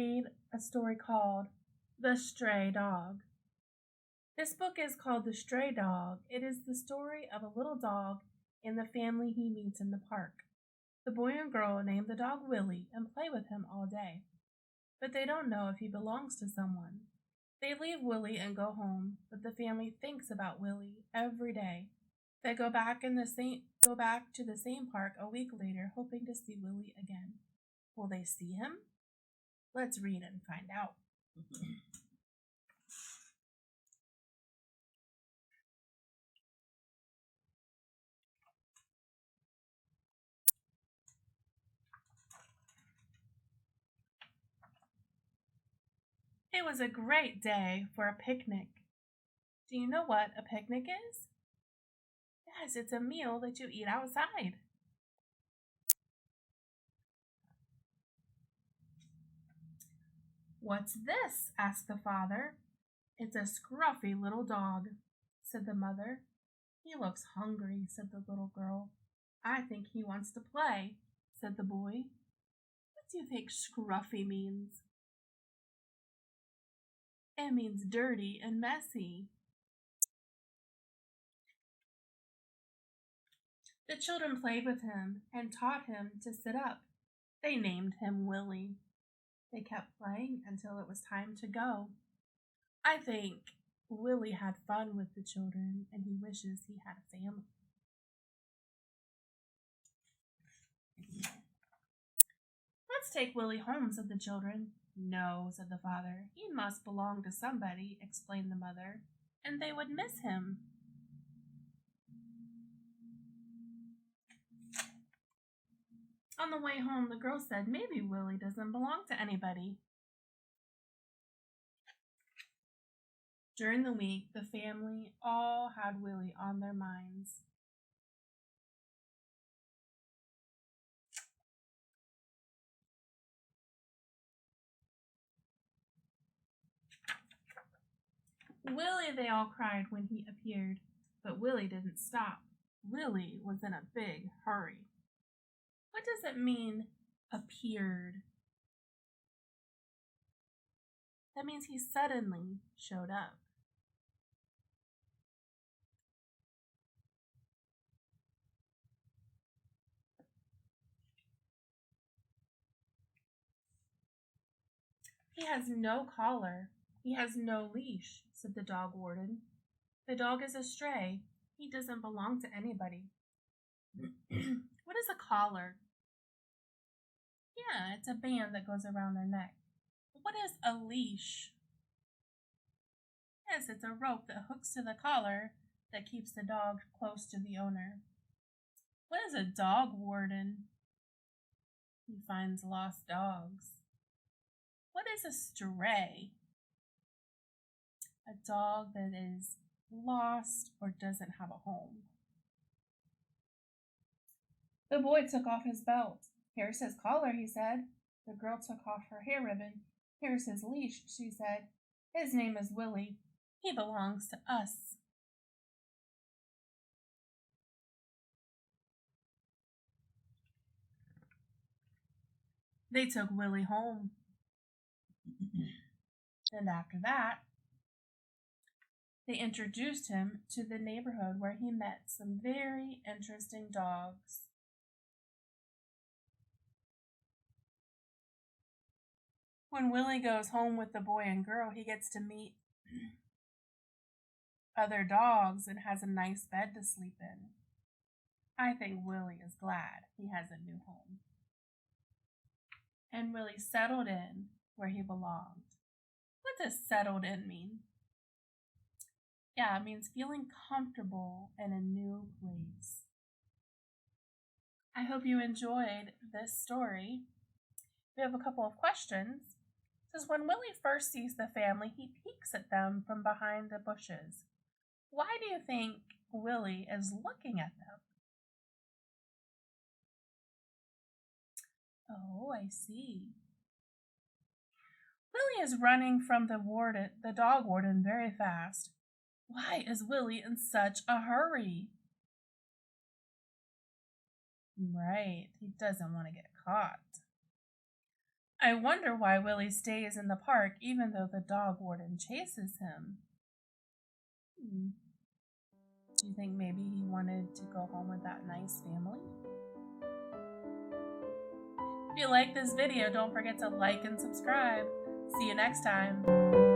read a story called The Stray Dog. This book is called The Stray Dog. It is the story of a little dog and the family he meets in the park. The boy and girl name the dog Willie and play with him all day, but they don't know if he belongs to someone. They leave Willie and go home, but the family thinks about Willie every day. They go back to the same park a week later, hoping to see Willie again. Will they see him? Let's read and find out. It was a great day for a picnic. Do you know what a picnic is? Yes, it's a meal that you eat outside. What's this? Asked the father. It's a scruffy little dog, said the mother. He looks hungry, said the little girl. I think he wants to play, said the boy. What do you think scruffy means? It means dirty and messy. The children played with him and taught him to sit up. They named him Willie. They kept playing until it was time to go. I think Willie had fun with the children and he wishes he had a family. Let's take Willie home, said the children. No, said the father. He must belong to somebody, explained the mother, and they would miss him. On the way home, the girl said, maybe Willie doesn't belong to anybody. During the week, the family all had Willie on their minds. Willie, they all cried when he appeared, but Willie didn't stop. Willie was in a big hurry. What does it mean, appeared? That means he suddenly showed up. He has no collar. He has no leash, said the dog warden. The dog is a stray. He doesn't belong to anybody. What is a collar? Yeah, it's a band that goes around their neck. What is a leash? Yes, it's a rope that hooks to the collar that keeps the dog close to the owner. What is a dog warden? He finds lost dogs. What is a stray? A dog that is lost or doesn't have a home. The boy took off his belt. Here's his collar, he said. The girl took off her hair ribbon. Here's his leash, she said. His name is Willie. He belongs to us. They took Willie home. And after that, they introduced him to the neighborhood where he met some very interesting dogs. When Willie goes home with the boy and girl, he gets to meet other dogs and has a nice bed to sleep in. I think Willie is glad he has a new home. And Willie settled in where he belonged. What does settled in mean? Yeah, it means feeling comfortable in a new place. I hope you enjoyed this story. We have a couple of questions. It says, when Willie first sees the family, he peeks at them from behind the bushes. Why do you think Willie is looking at them? Oh, I see. Willie is running from the dog warden very fast. Why is Willie in such a hurry? Right, he doesn't want to get caught. I wonder why Willie stays in the park even though the dog warden chases him. Do you think maybe he wanted to go home with that nice family? If you like this video, don't forget to like and subscribe. See you next time.